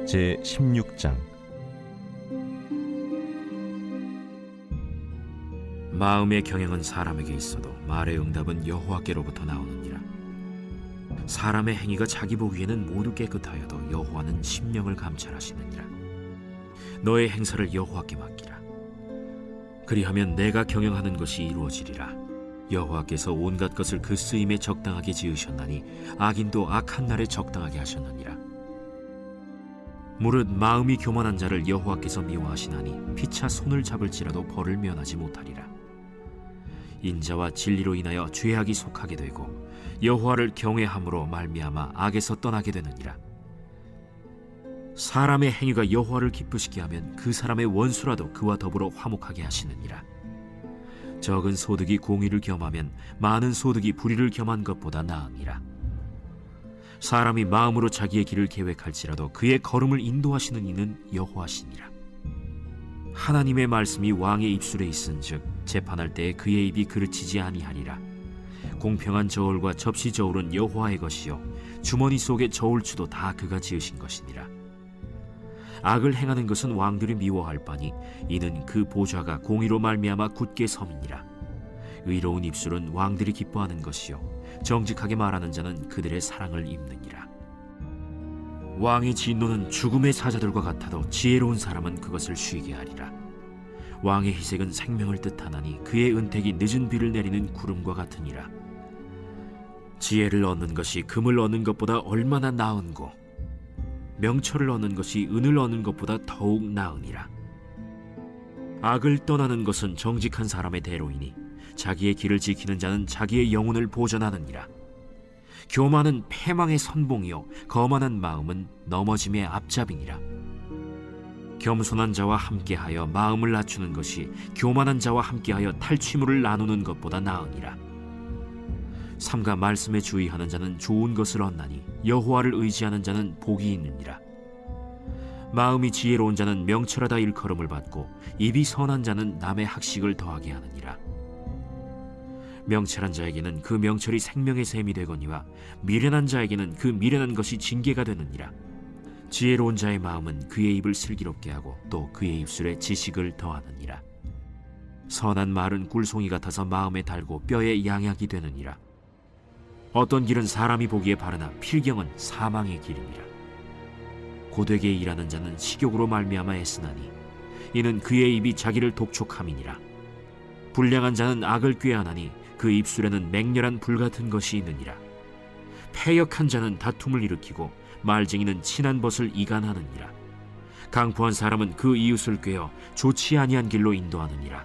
제16장. 마음의 경영은 사람에게 있어도 말의 응답은 여호와께로부터 나오느니라. 사람의 행위가 자기 보기에는 모두 깨끗하여도 여호와는 심령을 감찰하시느니라. 너의 행사를 여호와께 맡기라. 그리하면 내가 경영하는 것이 이루어지리라. 여호와께서 온갖 것을 그 쓰임에 적당하게 지으셨나니 악인도 악한 날에 적당하게 하셨느니라. 무릇 마음이 교만한 자를 여호와께서 미워하시나니 피차 손을 잡을지라도 벌을 면하지 못하리라. 인자와 진리로 인하여 죄악이 속하게 되고 여호와를 경외함으로 말미암아 악에서 떠나게 되느니라. 사람의 행위가 여호와를 기쁘시게 하면 그 사람의 원수라도 그와 더불어 화목하게 하시느니라. 적은 소득이 공의를 겸하면 많은 소득이 불의를 겸한 것보다 나으니라. 사람이 마음으로 자기의 길을 계획할지라도 그의 걸음을 인도하시는 이는 여호와시니라. 하나님의 말씀이 왕의 입술에 있은즉 재판할 때에 그의 입이 그르치지 아니하리라. 공평한 저울과 접시 저울은 여호와의 것이요 주머니 속의 저울추도 다 그가 지으신 것이니라. 악을 행하는 것은 왕들이 미워할 바니 이는 그 보좌가 공의로 말미암아 굳게 섬이니라. 의로운 입술은 왕들이 기뻐하는 것이요 정직하게 말하는 자는 그들의 사랑을 입느니라. 왕의 진노는 죽음의 사자들과 같아도 지혜로운 사람은 그것을 쉬게 하리라. 왕의 희색은 생명을 뜻하나니 그의 은택이 늦은 비를 내리는 구름과 같으니라. 지혜를 얻는 것이 금을 얻는 것보다 얼마나 나은고 명철을 얻는 것이 은을 얻는 것보다 더욱 나으니라. 악을 떠나는 것은 정직한 사람의 대로이니 자기의 길을 지키는 자는 자기의 영혼을 보전하느니라. 교만은 패망의 선봉이요 거만한 마음은 넘어짐의 앞잡이니라. 겸손한 자와 함께하여 마음을 낮추는 것이 교만한 자와 함께하여 탈취물을 나누는 것보다 나으니라. 삼가 말씀에 주의하는 자는 좋은 것을 얻나니 여호와를 의지하는 자는 복이 있느니라. 마음이 지혜로운 자는 명철하다 일컬음을 받고 입이 선한 자는 남의 학식을 더하게 하느니라. 명철한 자에게는 그 명철이 생명의 샘이 되거니와 미련한 자에게는 그 미련한 것이 징계가 되느니라. 지혜로운 자의 마음은 그의 입을 슬기롭게 하고 또 그의 입술에 지식을 더하느니라. 선한 말은 꿀송이 같아서 마음에 달고 뼈에 양약이 되느니라. 어떤 길은 사람이 보기에 바르나 필경은 사망의 길이니라. 고되게 일하는 자는 식욕으로 말미암아 애쓰나니 이는 그의 입이 자기를 독촉함이니라. 불량한 자는 악을 꾀하나니 그 입술에는 맹렬한 불같은 것이 있느니라. 패역한 자는 다툼을 일으키고 말쟁이는 친한 벗을 이간하느니라. 강포한 사람은 그 이웃을 꾀어 좋지 아니한 길로 인도하느니라.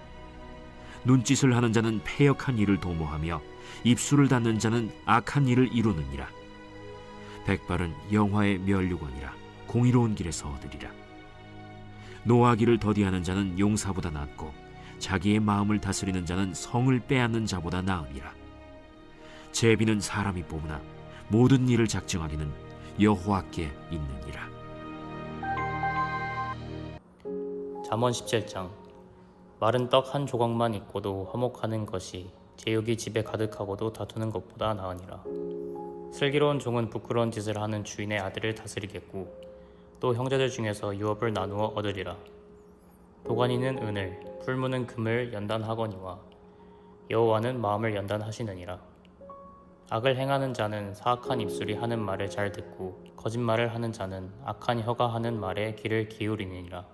눈짓을 하는 자는 패역한 일을 도모하며 입술을 닫는 자는 악한 일을 이루느니라. 백발은 영화의 면류관이라 공의로운 길에서 얻으리라. 노하기를 더디하는 자는 용사보다 낫고 자기의 마음을 다스리는 자는 성을 빼앗는 자보다 나으니라. 제비는 사람이 뽑으나 모든 일을 작정하기는 여호와께 있느니라. 잠언 17장. 마른 떡 한 조각만 있고도 화목하는 것이 제육이 집에 가득하고도 다투는 것보다 나으니라. 슬기로운 종은 부끄러운 짓을 하는 주인의 아들을 다스리겠고 또 형제들 중에서 유업을 나누어 얻으리라. 도가니는 은을, 풀무는 금을 연단하거니와 여호와는 마음을 연단하시느니라. 악을 행하는 자는 사악한 입술이 하는 말을 잘 듣고 거짓말을 하는 자는 악한 혀가 하는 말에 귀를 기울이느니라.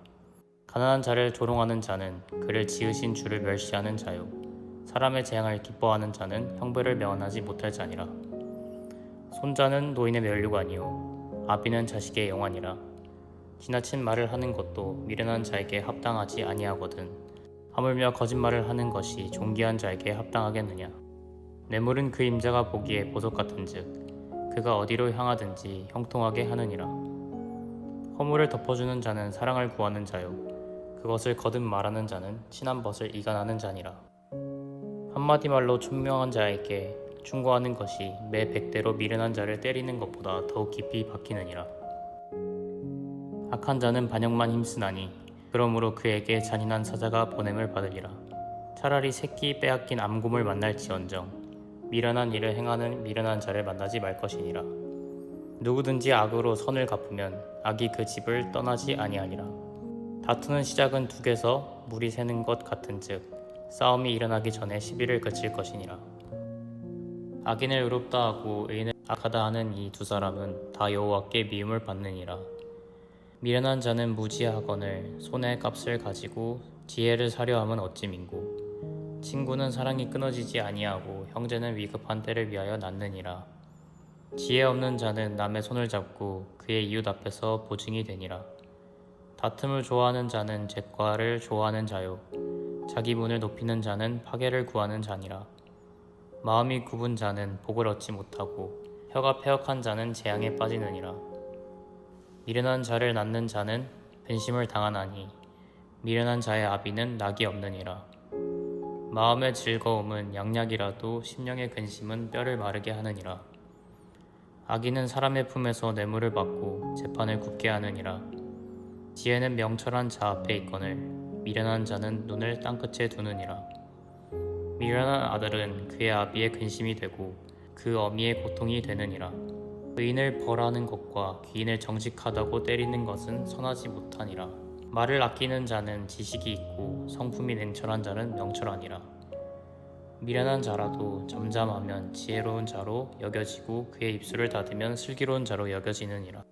가난한 자를 조롱하는 자는 그를 지으신 주를 멸시하는 자요 사람의 재앙을 기뻐하는 자는 형벌을 명하지 못할 자니라. 손자는 노인의 면류관이요 아비는 자식의 영환이라. 지나친 말을 하는 것도 미련한 자에게 합당하지 아니하거든 하물며 거짓말을 하는 것이 존귀한 자에게 합당하겠느냐. 뇌물은 그 임자가 보기에 보석 같은즉 그가 어디로 향하든지 형통하게 하느니라. 허물을 덮어주는 자는 사랑을 구하는 자요 그것을 거듭 말하는 자는 친한 벗을 이간하는 자니라. 한마디 말로 총명한 자에게 충고하는 것이 매 100대로 미련한 자를 때리는 것보다 더욱 깊이 박히느니라. 악한 자는 반역만 힘쓰나니 그러므로 그에게 잔인한 사자가 보냄을 받으리라. 차라리 새끼 빼앗긴 암곰을 만날지언정 미련한 일을 행하는 미련한 자를 만나지 말 것이니라. 누구든지 악으로 선을 갚으면 악이 그 집을 떠나지 아니하니라. 다투는 시작은 둑에서 물이 새는 것 같은즉 싸움이 일어나기 전에 시비를 그칠 것이니라. 악인을 의롭다 하고 의인을 악하다 하는 이 두 사람은 다 여호와께 미움을 받느니라. 미련한 자는 무지하거늘 손의 값을 가지고 지혜를 사려 함은 어찌 민고. 친구는 사랑이 끊어지지 아니하고 형제는 위급한 때를 위하여 낳느니라. 지혜 없는 자는 남의 손을 잡고 그의 이웃 앞에서 보증이 되니라. 다툼을 좋아하는 자는 잿과를 좋아하는 자요 자기 문을 높이는 자는 파괴를 구하는 자니라. 마음이 굽은 자는 복을 얻지 못하고 혀가 패역한 자는 재앙에 빠지느니라. 미련한 자를 낳는 자는 근심을 당하나니 미련한 자의 아비는 낙이 없느니라. 마음의 즐거움은 양약이라도 심령의 근심은 뼈를 마르게 하느니라. 악인은 사람의 품에서 뇌물을 받고 재판을 굽게 하느니라. 지혜는 명철한 자 앞에 있거늘 미련한 자는 눈을 땅끝에 두느니라. 미련한 아들은 그의 아비의 근심이 되고 그 어미의 고통이 되느니라. 의인을 벌하는 것과 귀인을 정직하다고 때리는 것은 선하지 못하니라. 말을 아끼는 자는 지식이 있고 성품이 냉철한 자는 명철하니라. 미련한 자라도 잠잠하면 지혜로운 자로 여겨지고 그의 입술을 닫으면 슬기로운 자로 여겨지느니라.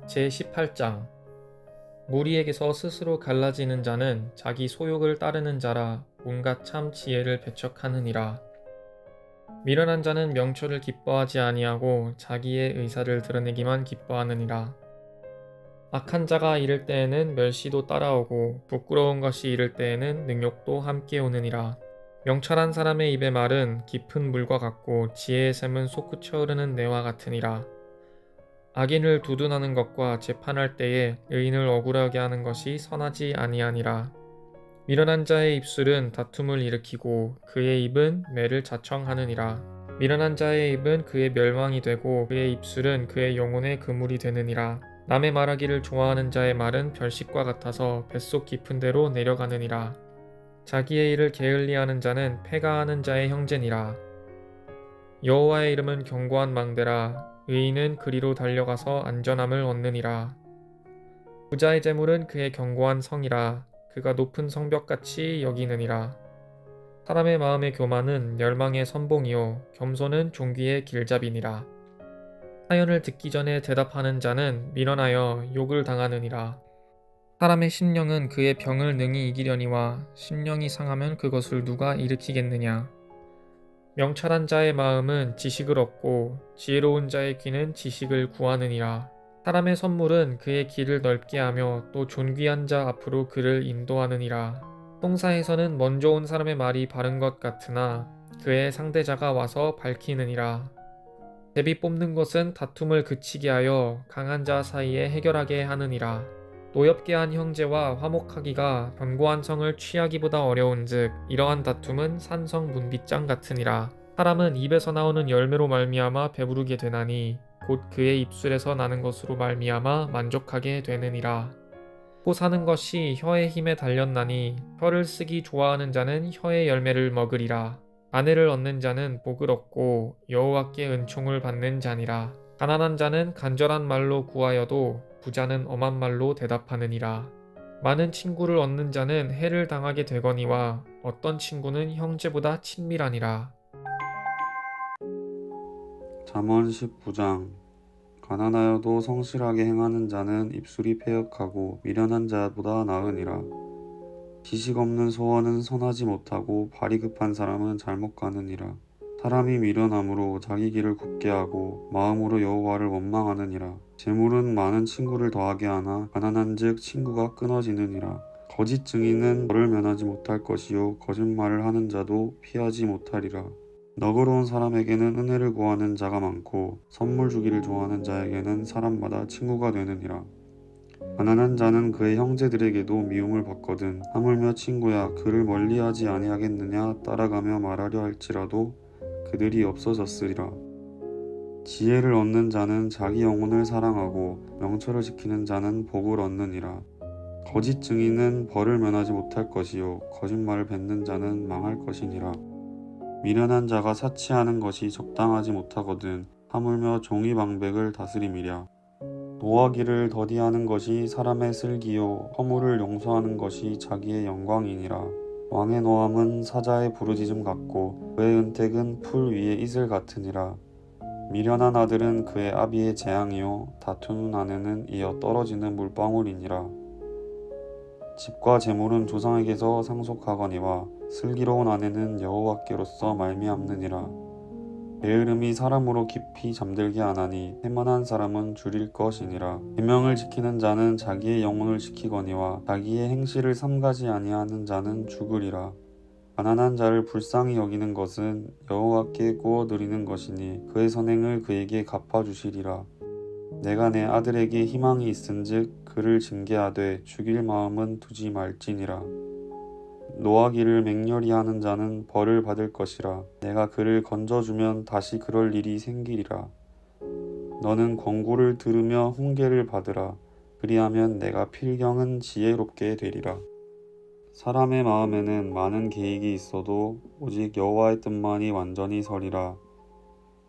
제18장 무리에게서 스스로 갈라지는 자는 자기 소욕을 따르는 자라 온갖 참 지혜를 배척하느니라. 미련한 자는 명철을 기뻐하지 아니하고 자기의 의사를 드러내기만 기뻐하느니라. 악한 자가 이를 때에는 멸시도 따라오고 부끄러운 것이 이를 때에는 능욕도 함께 오느니라. 명철한 사람의 입의 말은 깊은 물과 같고 지혜의 샘은 솟구쳐 흐르는 내와 같으니라. 악인을 두둔하는 것과 재판할 때에 의인을 억울하게 하는 것이 선하지 아니하니라. 미련한 자의 입술은 다툼을 일으키고 그의 입은 매를 자청하느니라. 미련한 자의 입은 그의 멸망이 되고 그의 입술은 그의 영혼의 그물이 되느니라. 남의 말하기를 좋아하는 자의 말은 별식과 같아서 뱃속 깊은 데로 내려가느니라. 자기의 일을 게을리하는 자는 패가하는 자의 형제니라. 여호와의 이름은 견고한 망대라. 의인은 그리로 달려가서 안전함을 얻느니라. 부자의 재물은 그의 견고한 성이라. 그가 높은 성벽같이 여기느니라. 사람의 마음의 교만은 열망의 선봉이요 겸손은 종귀의 길잡이니라. 사연을 듣기 전에 대답하는 자는 미련하여 욕을 당하느니라. 사람의 심령은 그의 병을 능히 이기려니와 심령이 상하면 그것을 누가 일으키겠느냐. 명철한 자의 마음은 지식을 얻고 지혜로운 자의 귀는 지식을 구하느니라. 사람의 선물은 그의 길을 넓게 하며 또 존귀한 자 앞으로 그를 인도하느니라. 송사에서는 먼저 온 사람의 말이 바른 것 같으나 그의 상대자가 와서 밝히느니라. 제비 뽑는 것은 다툼을 그치게 하여 강한 자 사이에 해결하게 하느니라. 노엽게 한 형제와 화목하기가 견고한 성을 취하기보다 어려운즉 이러한 다툼은 산성 문빗장 같으니라. 사람은 입에서 나오는 열매로 말미암아 배부르게 되나니 곧 그의 입술에서 나는 것으로 말미암아 만족하게 되느니라. 코 사는 것이 혀의 힘에 달렸나니 혀를 쓰기 좋아하는 자는 혀의 열매를 먹으리라. 아내를 얻는 자는 복을 얻고 여호와께 은총을 받는 자니라. 가난한 자는 간절한 말로 구하여도 부자는 엄한 말로 대답하느니라. 많은 친구를 얻는 자는 해를 당하게 되거니와 어떤 친구는 형제보다 친밀하니라. 잠언 19장 가난하여도 성실하게 행하는 자는 입술이 패역하고 미련한 자보다 나으니라. 지식 없는 소원은 선하지 못하고 발이 급한 사람은 잘못 가느니라. 사람이 미련함으로 자기 길을 굽게 하고 마음으로 여호와를 원망하느니라. 재물은 많은 친구를 더하게 하나 가난한즉 친구가 끊어지느니라. 거짓 증인은 벌을 면하지 못할 것이요 거짓말을 하는 자도 피하지 못하리라. 너그러운 사람에게는 은혜를 구하는 자가 많고 선물 주기를 좋아하는 자에게는 사람마다 친구가 되느니라. 가난한 자는 그의 형제들에게도 미움을 받거든 하물며 친구야 그를 멀리하지 아니하겠느냐 따라가며 말하려 할지라도 그들이 없어졌으리라. 지혜를 얻는 자는 자기 영혼을 사랑하고 명철을 지키는 자는 복을 얻느니라. 거짓 증인은 벌을 면하지 못할 것이요 거짓말을 뱉는 자는 망할 것이니라. 미련한 자가 사치하는 것이 적당하지 못하거든 하물며 종이 방백을 다스림이랴. 노하기를 더디하는 것이 사람의 슬기요 허물을 용서하는 것이 자기의 영광이니라. 왕의 노함은 사자의 부르짖음 같고 그의 은택은 풀 위의 이슬 같으니라. 미련한 아들은 그의 아비의 재앙이요 다투는 아내는 이어 떨어지는 물방울이니라. 집과 재물은 조상에게서 상속하거니와 슬기로운 아내는 여호와께로서 말미암느니라. 게으름이 사람으로 깊이 잠들게 하나니 해만한 사람은 줄일 것이니라. 계명을 지키는 자는 자기의 영혼을 지키거니와 자기의 행실을 삼가지 아니하는 자는 죽으리라. 가난한 자를 불쌍히 여기는 것은 여호와께 구워드리는 것이니 그의 선행을 그에게 갚아주시리라. 내가 내 아들에게 희망이 있은즉 그를 징계하되 죽일 마음은 두지 말지니라. 노하기를 맹렬히 하는 자는 벌을 받을 것이라. 내가 그를 건져주면 다시 그럴 일이 생기리라. 너는 권고를 들으며 훈계를 받으라. 그리하면 내가 필경은 지혜롭게 되리라. 사람의 마음에는 많은 계획이 있어도 오직 여호와의 뜻만이 완전히 서리라.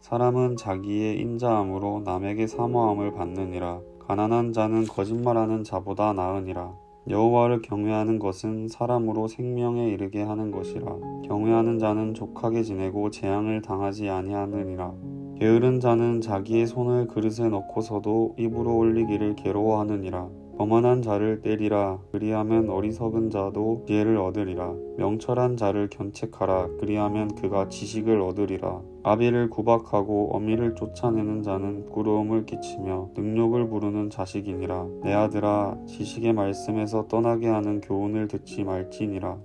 사람은 자기의 인자함으로 남에게 사모함을 받느니라. 가난한 자는 거짓말하는 자보다 나으니라. 여호와를 경외하는 것은 사람으로 생명에 이르게 하는 것이라. 경외하는 자는 족하게 지내고 재앙을 당하지 아니하느니라. 게으른 자는 자기의 손을 그릇에 넣고서도 입으로 올리기를 괴로워하느니라. 거만한 자를 때리라. 그리하면 어리석은 자도 지혜를 얻으리라. 명철한 자를 견책하라. 그리하면 그가 지식을 얻으리라. 아비를 구박하고 어미를 쫓아내는 자는 부러움을 끼치며 능욕을 부르는 자식이니라. 내 아들아, 지식의 말씀에서 떠나게 하는 교훈을 듣지 말지니라.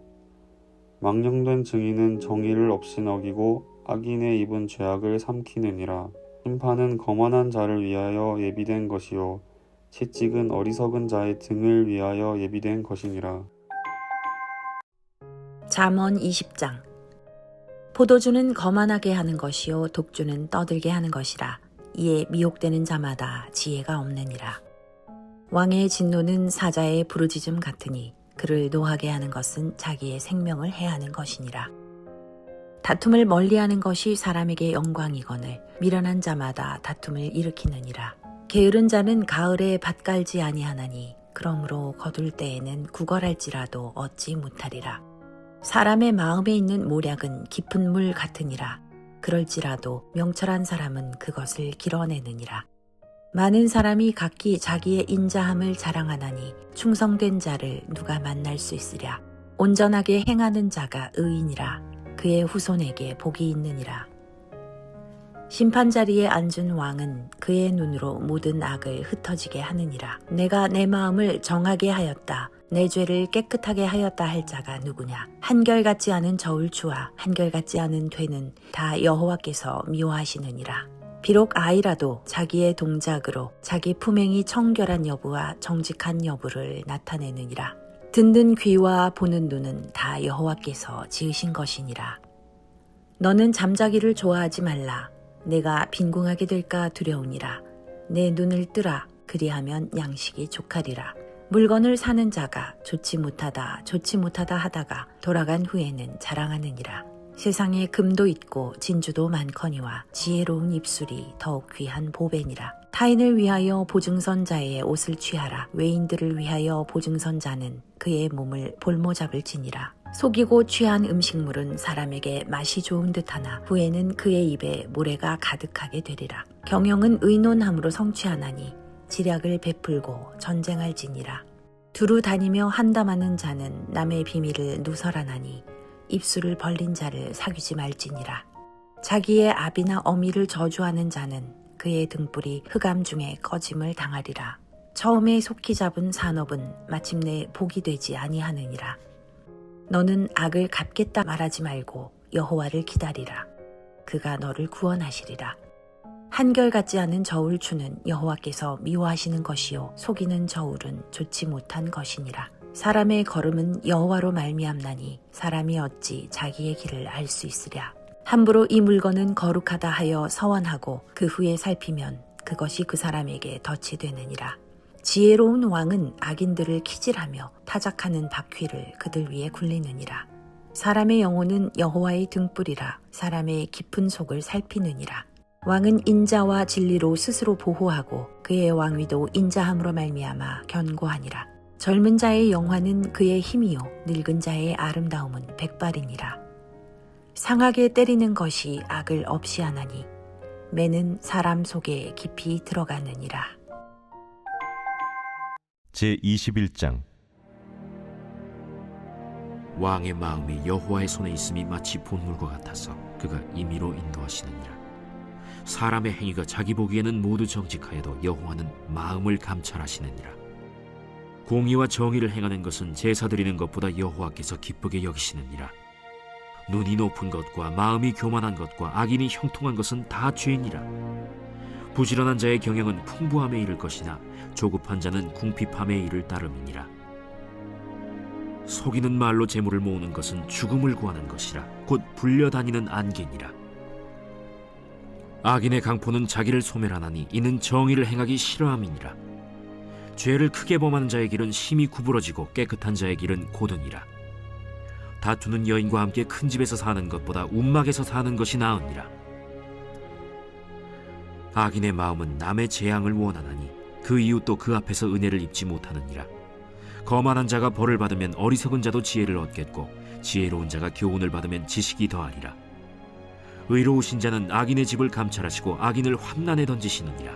망령된 증인은 정의를 없이 어기고 악인의 입은 죄악을 삼키느니라. 심판은 거만한 자를 위하여 예비된 것이요 채찍은 어리석은 자의 등을 위하여 예비된 것이니라. 잠언 20장. 포도주는 거만하게 하는 것이요 독주는 떠들게 하는 것이라. 이에 미혹되는 자마다 지혜가 없느니라. 왕의 진노는 사자의 부르짖음 같으니 그를 노하게 하는 것은 자기의 생명을 해하는 것이니라. 다툼을 멀리하는 것이 사람에게 영광이거늘 미련한 자마다 다툼을 일으키느니라. 게으른 자는 가을에 밭 갈지 아니하나니 그러므로 거둘 때에는 구걸할지라도 얻지 못하리라. 사람의 마음에 있는 모략은 깊은 물 같으니라. 그럴지라도 명철한 사람은 그것을 길어내느니라. 많은 사람이 각기 자기의 인자함을 자랑하나니 충성된 자를 누가 만날 수 있으랴. 온전하게 행하는 자가 의인이라. 그의 후손에게 복이 있느니라. 심판 자리에 앉은 왕은 그의 눈으로 모든 악을 흩어지게 하느니라. 내가 내 마음을 정하게 하였다. 내 죄를 깨끗하게 하였다 할 자가 누구냐. 한결같지 않은 저울추와 한결같지 않은 되는 다 여호와께서 미워하시느니라. 비록 아이라도 자기의 동작으로 자기 품행이 청결한 여부와 정직한 여부를 나타내느니라. 듣는 귀와 보는 눈은 다 여호와께서 지으신 것이니라. 너는 잠자기를 좋아하지 말라. 내가 빈궁하게 될까 두려우니라. 내 눈을 뜨라. 그리하면 양식이 족하리라. 물건을 사는 자가 좋지 못하다 하다가 돌아간 후에는 자랑하느니라. 세상에 금도 있고 진주도 많거니와 지혜로운 입술이 더욱 귀한 보배니라. 타인을 위하여 보증선자의 옷을 취하라. 외인들을 위하여 보증선자는 그의 몸을 볼모 잡을지니라. 속이고 취한 음식물은 사람에게 맛이 좋은 듯하나 후에는 그의 입에 모래가 가득하게 되리라. 경영은 의논함으로 성취하나니 지략을 베풀고 전쟁할지니라. 두루 다니며 한담하는 자는 남의 비밀을 누설하나니 입술을 벌린 자를 사귀지 말지니라. 자기의 아비나 어미를 저주하는 자는 그의 등불이 흑암 중에 꺼짐을 당하리라. 처음에 속히 잡은 산업은 마침내 복이 되지 아니하느니라. 너는 악을 갚겠다 말하지 말고 여호와를 기다리라. 그가 너를 구원하시리라. 한결같지 않은 저울추는 여호와께서 미워하시는 것이요 속이는 저울은 좋지 못한 것이니라. 사람의 걸음은 여호와로 말미암나니 사람이 어찌 자기의 길을 알 수 있으랴. 함부로 이 물건은 거룩하다 하여 서원하고 그 후에 살피면 그것이 그 사람에게 덫이 되느니라. 지혜로운 왕은 악인들을 키질하며 타작하는 바퀴를 그들 위에 굴리느니라. 사람의 영혼은 여호와의 등불이라. 사람의 깊은 속을 살피느니라. 왕은 인자와 진리로 스스로 보호하고 그의 왕위도 인자함으로 말미암아 견고하니라. 젊은 자의 영화는 그의 힘이요 늙은 자의 아름다움은 백발이니라. 상하게 때리는 것이 악을 없이 하나니 매는 사람 속에 깊이 들어가느니라. 제21장 왕의 마음이 여호와의 손에 있음이 마치 본물과 같아서 그가 임의로 인도하시느니라. 사람의 행위가 자기 보기에는 모두 정직하여도 여호와는 마음을 감찰하시느니라. 공의와 정의를 행하는 것은 제사 드리는 것보다 여호와께서 기쁘게 여기시느니라. 눈이 높은 것과 마음이 교만한 것과 악인이 형통한 것은 다 죄니라. 부지런한 자의 경영은 풍부함에 이를 것이나 조급한 자는 궁핍함에 이를 따름이니라. 속이는 말로 재물을 모으는 것은 죽음을 구하는 것이라 곧 불려다니는 안개니라. 악인의 강포는 자기를 소멸하나니 이는 정의를 행하기 싫어함이니라. 죄를 크게 범하는 자의 길은 심히 구부러지고 깨끗한 자의 길은 고드니라. 다투는 여인과 함께 큰 집에서 사는 것보다 움막에서 사는 것이 나으니라. 악인의 마음은 남의 재앙을 원하나니 그 이웃도 그 앞에서 은혜를 입지 못하느니라. 거만한 자가 벌을 받으면 어리석은 자도 지혜를 얻겠고 지혜로운 자가 교훈을 받으면 지식이 더하리라. 의로우신 자는 악인의 집을 감찰하시고 악인을 환난에 던지시느니라.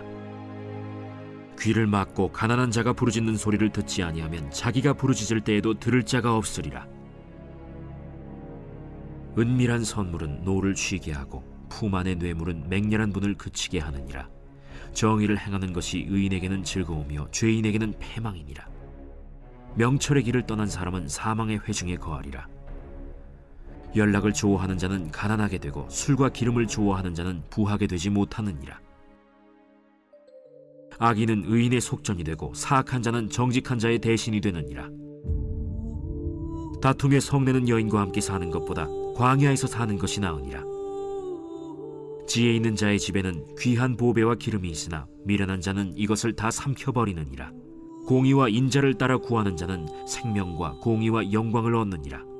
귀를 막고 가난한 자가 부르짖는 소리를 듣지 아니하면 자기가 부르짖을 때에도 들을 자가 없으리라. 은밀한 선물은 노를 쉬게 하고 품 안의 뇌물은 맹렬한 분을 그치게 하느니라. 정의를 행하는 것이 의인에게는 즐거우며 죄인에게는 패망이니라. 명철의 길을 떠난 사람은 사망의 회중에 거하리라. 연락을 좋아하는 자는 가난하게 되고 술과 기름을 좋아하는 자는 부하게 되지 못하느니라. 악인은 의인의 속전이 되고 사악한 자는 정직한 자의 대신이 되느니라. 다툼에 성내는 여인과 함께 사는 것보다 광야에서 사는 것이 나으니라. 지혜 있는 자의 집에는 귀한 보배와 기름이 있으나 미련한 자는 이것을 다 삼켜버리느니라. 공의와 인자를 따라 구하는 자는 생명과 공의와 영광을 얻느니라.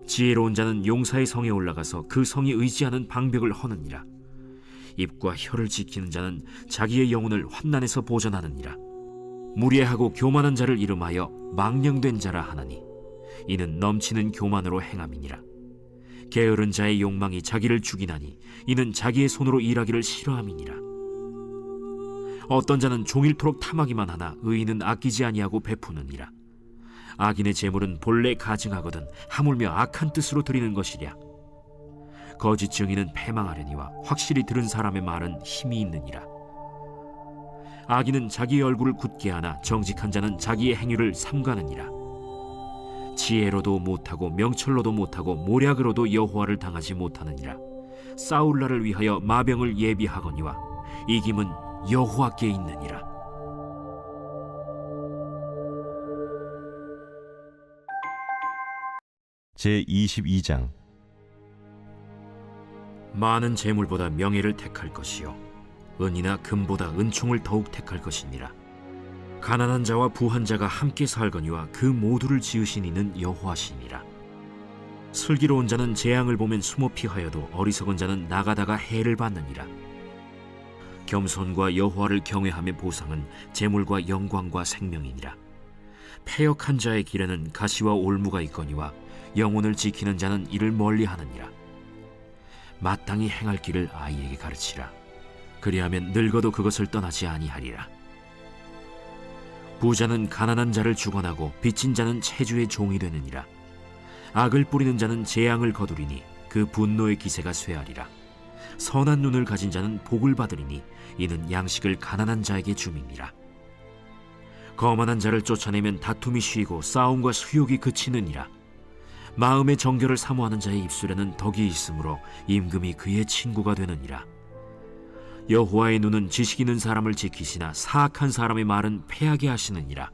지혜로운 자는 용사의 성에 올라가서 그 성이 의지하는 방벽을 허느니라. 입과 혀를 지키는 자는 자기의 영혼을 환난에서 보전하느니라. 무례하고 교만한 자를 이름하여 망령된 자라 하나니 이는 넘치는 교만으로 행함이니라. 게으른 자의 욕망이 자기를 죽이나니 이는 자기의 손으로 일하기를 싫어함이니라. 어떤 자는 종일토록 탐하기만 하나 의인은 아끼지 아니하고 베푸느니라. 악인의 재물은 본래 가증하거든 하물며 악한 뜻으로 드리는 것이랴. 거짓 증인은 패망하려니와 확실히 들은 사람의 말은 힘이 있느니라. 악인은 자기의 얼굴을 굳게 하나 정직한 자는 자기의 행위를 삼가느니라. 지혜로도 못하고 명철로도 못하고 모략으로도 여호와를 당하지 못하느니라. 싸울 날을 위하여 마병을 예비하거니와 이김은 여호와께 있느니라. 제22장 많은 재물보다 명예를 택할 것이요 은이나 금보다 은총을 더욱 택할 것이니라. 가난한 자와 부한 자가 함께 살거니와 그 모두를 지으신 이는 여호와시니라. 슬기로운 자는 재앙을 보면 숨어 피하여도 어리석은 자는 나가다가 해를 받느니라. 겸손과 여호와를 경외함의 보상은 재물과 영광과 생명이니라. 패역한 자의 길에는 가시와 올무가 있거니와 영혼을 지키는 자는 이를 멀리하느니라. 마땅히 행할 길을 아이에게 가르치라. 그리하면 늙어도 그것을 떠나지 아니하리라. 부자는 가난한 자를 주관하고 빚진 자는 체주의 종이 되느니라. 악을 뿌리는 자는 재앙을 거두리니 그 분노의 기세가 쇠하리라. 선한 눈을 가진 자는 복을 받으리니 이는 양식을 가난한 자에게 줌이니라. 거만한 자를 쫓아내면 다툼이 쉬고 싸움과 수욕이 그치느니라. 마음의 정결을 사모하는 자의 입술에는 덕이 있으므로 임금이 그의 친구가 되느니라. 여호와의 눈은 지식 있는 사람을 지키시나 사악한 사람의 말은 패하게 하시느니라.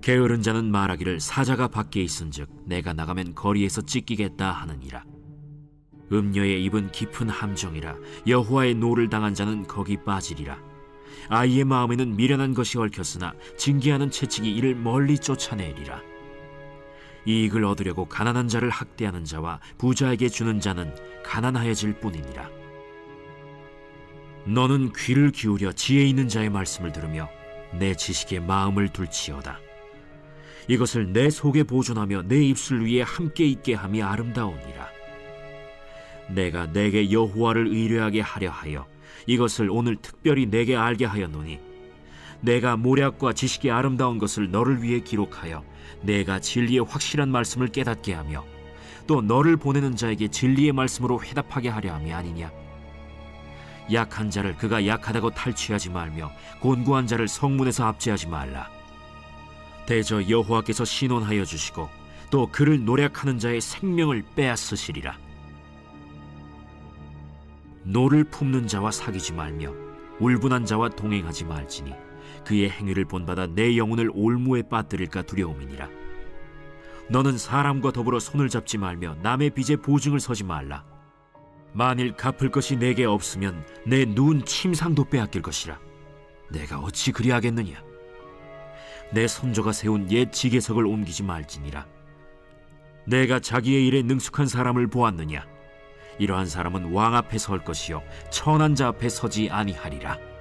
게으른 자는 말하기를 사자가 밖에 있은즉 내가 나가면 거리에서 찢기겠다 하느니라. 음녀의 입은 깊은 함정이라. 여호와의 노를 당한 자는 거기 빠지리라. 아이의 마음에는 미련한 것이 얽혔으나 징계하는 채찍이 이를 멀리 쫓아내리라. 이익을 얻으려고 가난한 자를 학대하는 자와 부자에게 주는 자는 가난하여질 뿐이니라. 너는 귀를 기울여 지혜 있는 자의 말씀을 들으며 내 지식에 마음을 둘지어다. 이것을 내 속에 보존하며 내 입술 위에 함께 있게 함이 아름다우니라. 내가 내게 여호와를 의뢰하게 하려 하여 이것을 오늘 특별히 내게 알게 하였노니 내가 모략과 지식이 아름다운 것을 너를 위해 기록하여 내가 진리의 확실한 말씀을 깨닫게 하며 또 너를 보내는 자에게 진리의 말씀으로 회답하게 하려 함이 아니냐. 약한 자를 그가 약하다고 탈취하지 말며 곤고한 자를 성문에서 압제하지 말라. 대저 여호와께서 신원하여 주시고 또 그를 노략하는 자의 생명을 빼앗으시리라. 노를 품는 자와 사귀지 말며 울분한 자와 동행하지 말지니 그의 행위를 본받아 내 영혼을 올무에 빠뜨릴까 두려움이니라. 너는 사람과 더불어 손을 잡지 말며 남의 빚에 보증을 서지 말라. 만일 갚을 것이 내게 없으면 내 누운 침상도 빼앗길 것이라. 내가 어찌 그리하겠느냐. 내 손조가 세운 옛 지게석을 옮기지 말지니라. 내가 자기의 일에 능숙한 사람을 보았느냐. 이러한 사람은 왕 앞에 설 것이요 천한 자 앞에 서지 아니하리라.